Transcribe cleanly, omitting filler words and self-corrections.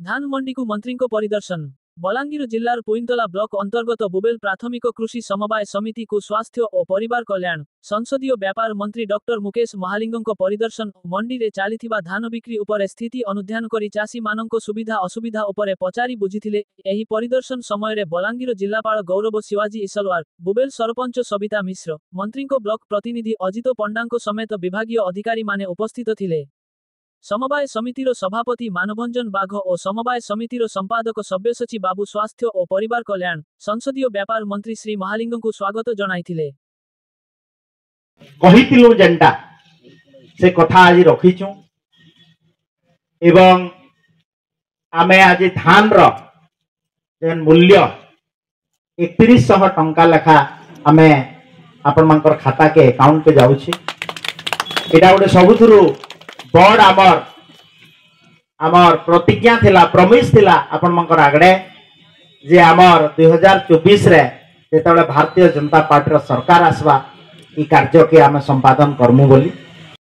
धान मंडी को मंत्री को परिदर्शन। बलांगीर जिल्लार पुइंतला ब्लॉक अंतर्गत बुबेल प्राथमिक कृषि समवाय समिति को स्वास्थ्य और परिवार कल्याण संसदीय व्यापार मंत्री डॉक्टर मुकेश महालिंगों को परिदर्शन मंडी रे चालिथिबा धान बिक्री उपर स्थिति अनुध्यान करी चाषी मानक सुविधा असुविधा उपरे पचारि बुझिथिले। एही परिदर्शन समय रे बलांगीर जिल्लापाल गौरव शिवाजी इसलवार, बुबेल सरपंच सबिता मिश्र, मंत्री को ब्लॉक प्रतिनिधि अजित पंडांको समेत विभागीय अधिकारी माने उपस्थित थिले। समवाय समितिर सभापति मानभंजन बाघ और समवाय समितिर संपादक सब्यसाची बाबू स्वास्थ्य और परिवार कल्याण संसदीय व्यापार मंत्री श्री महालिंगों को स्वागत जनाइथिले। कहितिलु जेंटा से कथा आज रखिछु एवं आमे आज धान रो जेन मूल्य 3100 टंका लेखा आमे आपन मानकर खाता के अकाउंट पे जाउछि। एटा गोटे सबुथुरु बड़ आमर प्रतिज्ञा थिला, प्रमिस थिला आपन मानकर आगडे जे आमर 2024 रे जेतबे भारतीय जनता पार्टी रो सरकार आसबा ई कार्य के आमे संपादन करमु बोली।